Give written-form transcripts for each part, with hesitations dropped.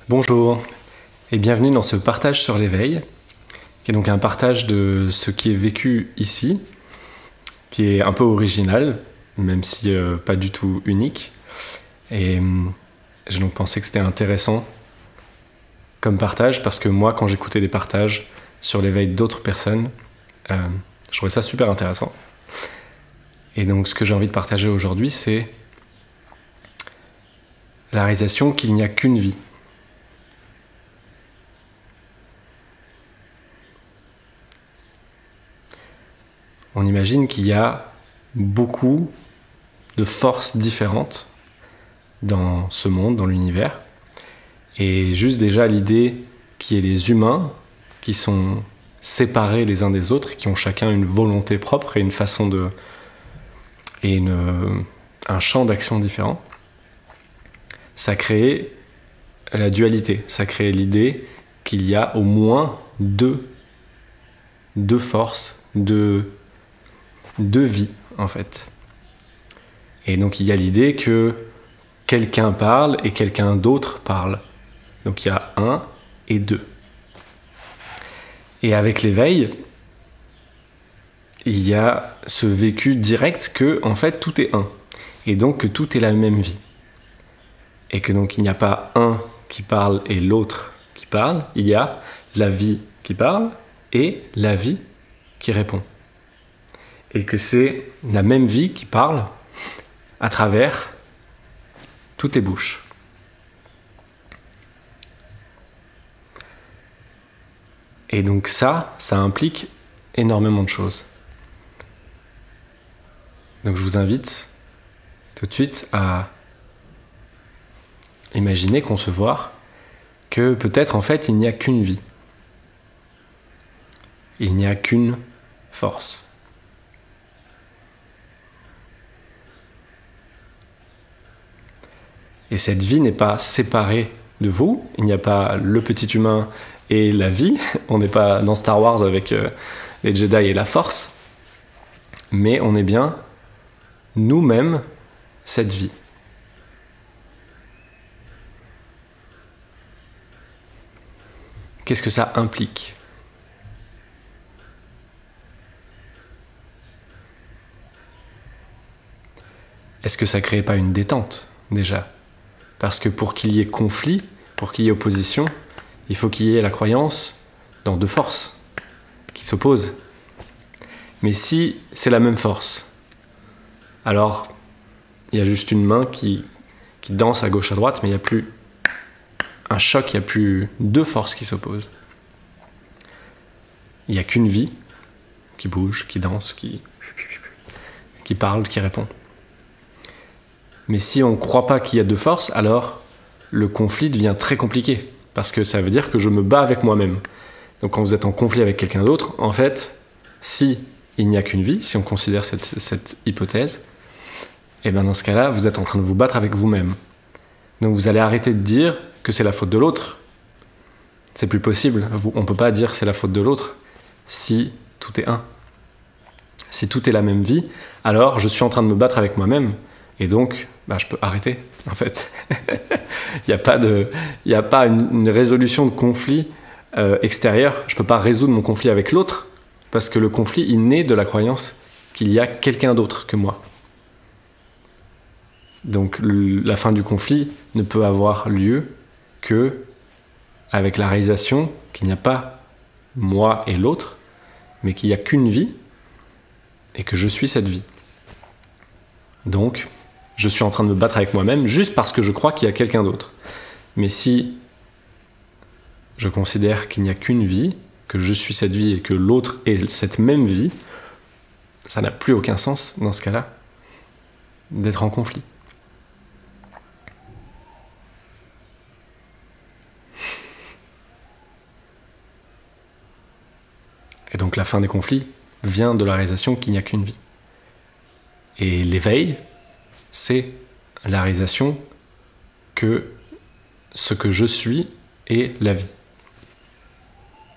Bonjour et bienvenue dans ce partage sur l'éveil, qui est donc un partage de ce qui est vécu ici, qui est un peu original, même si pas du tout unique. Et j'ai donc pensé que c'était intéressant comme partage, parce que moi, quand j'écoutais des partages sur l'éveil d'autres personnes, je trouvais ça super intéressant. Et donc ce que j'ai envie de partager aujourd'hui, c'est la réalisation qu'il n'y a qu'une vie. On imagine qu'il y a beaucoup de forces différentes dans ce monde, dans l'univers. Et juste déjà l'idée qu'il y ait des humains qui sont séparés les uns des autres, qui ont chacun une volonté propre et une façon de... et un champ d'action différent, ça crée la dualité. Ça crée l'idée qu'il y a au moins deux forces, deux vies, en fait. Et donc il y a l'idée que quelqu'un parle et quelqu'un d'autre parle. Donc il y a un et deux. Et avec l'éveil, il y a ce vécu direct que, en fait, tout est un. Et donc que tout est la même vie. Et que donc il n'y a pas un qui parle et l'autre qui parle. Il y a la vie qui parle et la vie qui répond. Et que c'est la même vie qui parle à travers toutes les bouches. Et donc ça implique énormément de choses. Donc je vous invite tout de suite à imaginer, concevoir que peut-être en fait il n'y a qu'une vie. Il n'y a qu'une force. Et cette vie n'est pas séparée de vous. Il n'y a pas le petit humain et la vie. On n'est pas dans Star Wars avec les Jedi et la Force. Mais on est bien nous-mêmes cette vie. Qu'est-ce que ça implique ? Est-ce que ça ne crée pas une détente, déjà ? Parce que pour qu'il y ait conflit, pour qu'il y ait opposition, il faut qu'il y ait la croyance dans deux forces qui s'opposent. Mais si c'est la même force, alors il y a juste une main qui danse à gauche à droite, mais il n'y a plus un choc, il n'y a plus deux forces qui s'opposent. Il n'y a qu'une vie qui bouge, qui danse, qui parle, qui répond. Mais si on ne croit pas qu'il y a deux forces, alors le conflit devient très compliqué. Parce que ça veut dire que je me bats avec moi-même. Donc quand vous êtes en conflit avec quelqu'un d'autre, en fait, si il n'y a qu'une vie, si on considère cette hypothèse, et bien dans ce cas-là, vous êtes en train de vous battre avec vous-même. Donc vous allez arrêter de dire que c'est la faute de l'autre. C'est plus possible. On ne peut pas dire que c'est la faute de l'autre si tout est un. Si tout est la même vie, alors je suis en train de me battre avec moi-même. Et donc, je peux arrêter, en fait. Il n'y a pas une résolution de conflit extérieur. Je ne peux pas résoudre mon conflit avec l'autre, parce que le conflit, il naît de la croyance qu'il y a quelqu'un d'autre que moi. Donc, la fin du conflit ne peut avoir lieu que avec la réalisation qu'il n'y a pas moi et l'autre, mais qu'il n'y a qu'une vie, et que je suis cette vie. Donc, je suis en train de me battre avec moi-même juste parce que je crois qu'il y a quelqu'un d'autre. Mais si je considère qu'il n'y a qu'une vie, que je suis cette vie et que l'autre est cette même vie, ça n'a plus aucun sens, dans ce cas-là, d'être en conflit. Et donc la fin des conflits vient de la réalisation qu'il n'y a qu'une vie. Et l'éveil, c'est la réalisation que ce que je suis est la vie.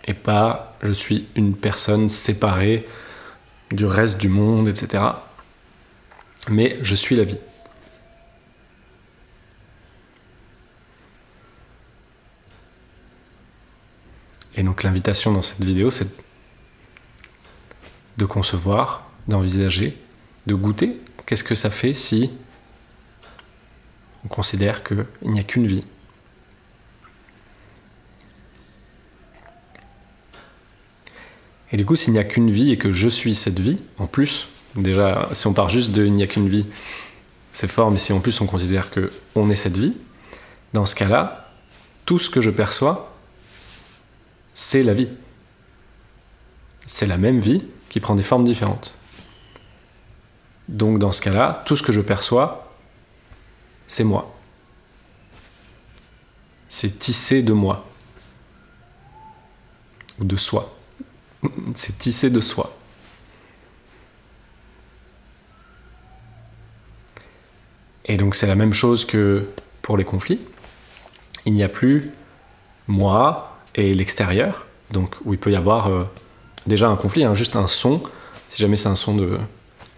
Et pas je suis une personne séparée du reste du monde, etc. Mais je suis la vie. Et donc l'invitation dans cette vidéo, c'est de concevoir, d'envisager, de goûter. Qu'est-ce que ça fait si on considère qu'il n'y a qu'une vie? Et du coup, s'il n'y a qu'une vie et que je suis cette vie, en plus, déjà, si on part juste de il n'y a qu'une vie, c'est fort, mais si en plus on considère qu'on est cette vie, dans ce cas-là, tout ce que je perçois, c'est la vie. C'est la même vie qui prend des formes différentes. Donc dans ce cas-là, tout ce que je perçois, c'est moi. C'est tissé de moi. Ou de soi. C'est tissé de soi. Et donc c'est la même chose que pour les conflits. Il n'y a plus moi et l'extérieur, donc où il peut y avoir déjà un conflit, hein, juste un son. Si jamais c'est un son de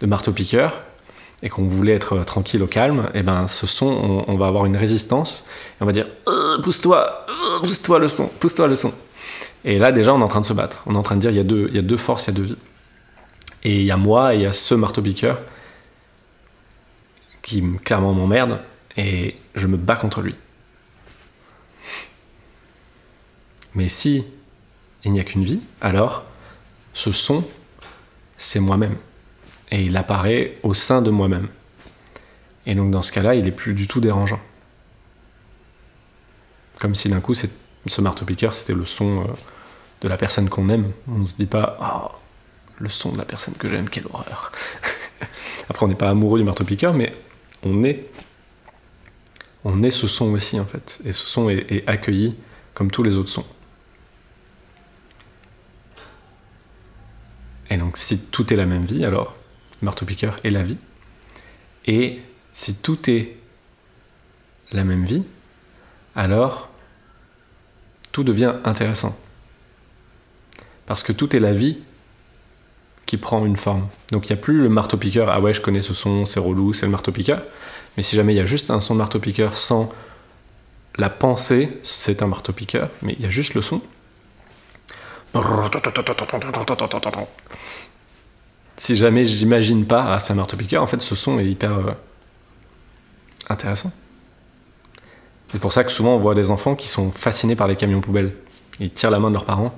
marteau-piqueur et qu'on voulait être tranquille au calme, et ben ce son, on va avoir une résistance et on va dire pousse-toi le son, pousse-toi le son. Et là déjà on est en train de se battre, on est en train de dire il y a deux forces, il y a deux vies. Et il y a moi et il y a ce marteau-piqueur qui clairement m'emmerde et je me bats contre lui. Mais si il n'y a qu'une vie, alors ce son, c'est moi-même. Et il apparaît au sein de moi-même. Et donc dans ce cas-là, il n'est plus du tout dérangeant. Comme si d'un coup, ce marteau-piqueur, c'était le son de la personne qu'on aime. On ne se dit pas « Oh, le son de la personne que j'aime, quelle horreur !» Après, on n'est pas amoureux du marteau-piqueur, mais on est ce son aussi, en fait. Et ce son est accueilli comme tous les autres sons. Et donc, si tout est la même vie, alors, marteau-piqueur est la vie. Et si tout est la même vie, alors, tout devient intéressant. Parce que tout est la vie qui prend une forme. Donc, il n'y a plus le marteau-piqueur, ah ouais, je connais ce son, c'est relou, c'est le marteau-piqueur. Mais si jamais il y a juste un son de marteau-piqueur sans la pensée, c'est un marteau-piqueur, mais il y a juste le son. Si jamais j'imagine pas, ah, c'est un marteau-piqueur, en fait, ce son est hyper intéressant. C'est pour ça que souvent on voit des enfants qui sont fascinés par les camions poubelles. Ils tirent la main de leurs parents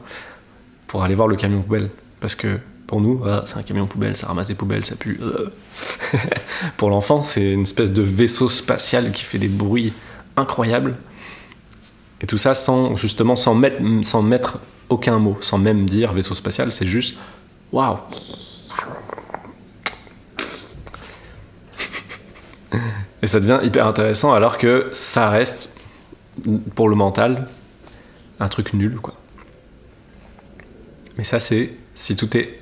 pour aller voir le camion poubelle. Parce que pour nous, ah, c'est un camion poubelle, ça ramasse des poubelles, ça pue. Pour l'enfant, c'est une espèce de vaisseau spatial qui fait des bruits incroyables. Et tout ça sans mettre aucun mot, sans même dire vaisseau spatial, c'est juste waouh. Et ça devient hyper intéressant alors que ça reste, pour le mental, un truc nul, quoi. Mais ça, c'est si tout est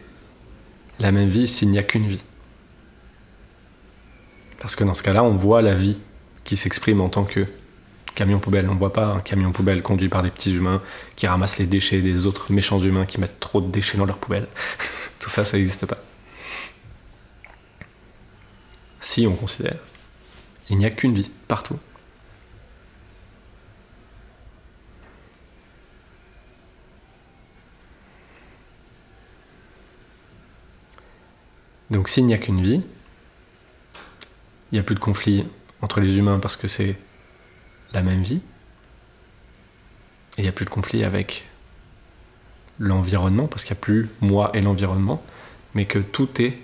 la même vie, s'il n'y a qu'une vie. Parce que dans ce cas-là, on voit la vie qui s'exprime en tant que camion poubelle. On ne voit pas un camion poubelle conduit par des petits humains qui ramassent les déchets des autres méchants humains qui mettent trop de déchets dans leur poubelle. Tout ça, ça n'existe pas. Si on considère, il n'y a qu'une vie, partout. Donc s'il n'y a qu'une vie, il n'y a plus de conflit entre les humains parce que c'est la même vie. Et il n'y a plus de conflit avec l'environnement parce qu'il n'y a plus moi et l'environnement, mais que tout est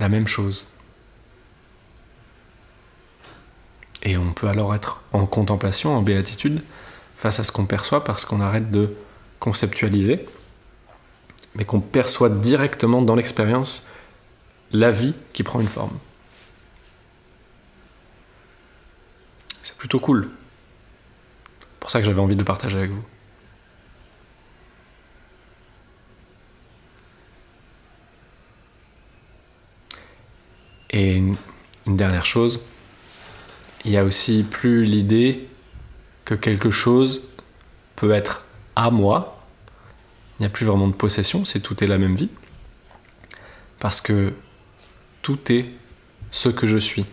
la même chose. Et on peut alors être en contemplation, en béatitude, face à ce qu'on perçoit parce qu'on arrête de conceptualiser, mais qu'on perçoit directement dans l'expérience la vie qui prend une forme. C'est plutôt cool. C'est pour ça que j'avais envie de le partager avec vous. Et une dernière chose, il y a aussi plus l'idée que quelque chose peut être à moi. Il n'y a plus vraiment de possession, c'est tout est la même vie. Parce que tout est ce que je suis.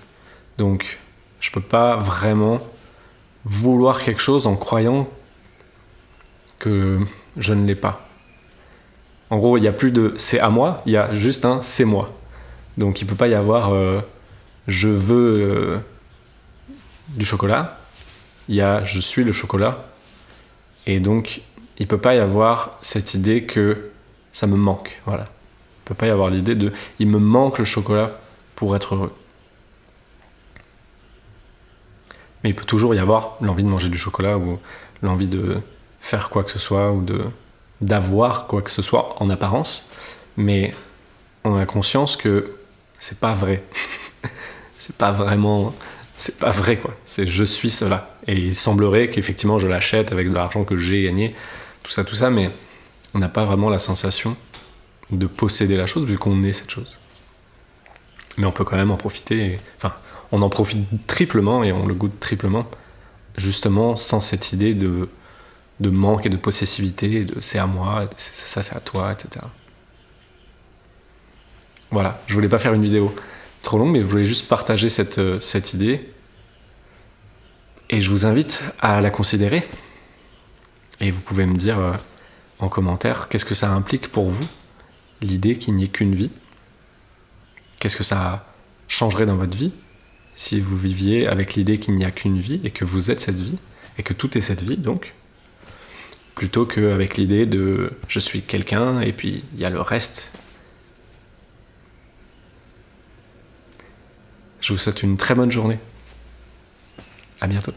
Donc, je ne peux pas vraiment vouloir quelque chose en croyant que je ne l'ai pas. En gros, il n'y a plus de c'est à moi, il y a juste un c'est moi. Donc il ne peut pas y avoir je veux du chocolat, il y a je suis le chocolat. Et donc il ne peut pas y avoir cette idée que ça me manque. Voilà. Il ne peut pas y avoir l'idée de il me manque le chocolat pour être heureux. Mais il peut toujours y avoir l'envie de manger du chocolat ou l'envie de faire quoi que ce soit ou d'avoir quoi que ce soit en apparence. Mais on a conscience que c'est pas vrai. C'est pas vraiment... C'est pas vrai, quoi. C'est je suis cela. Et il semblerait qu'effectivement je l'achète avec de l'argent que j'ai gagné, tout ça, mais on n'a pas vraiment la sensation de posséder la chose vu qu'on est cette chose. Mais on peut quand même en profiter. Enfin, on en profite triplement et on le goûte triplement, justement sans cette idée de manque et de possessivité, de c'est à moi, ça c'est à toi, etc. Voilà, je voulais pas faire une vidéo trop longue, mais je voulais juste partager cette idée. Et je vous invite à la considérer. Et vous pouvez me dire en commentaire qu'est-ce que ça implique pour vous, l'idée qu'il n'y ait qu'une vie. Qu'est-ce que ça changerait dans votre vie si vous viviez avec l'idée qu'il n'y a qu'une vie et que vous êtes cette vie, et que tout est cette vie, donc, plutôt qu'avec l'idée de je suis quelqu'un et puis il y a le reste. Je vous souhaite une très bonne journée. À bientôt.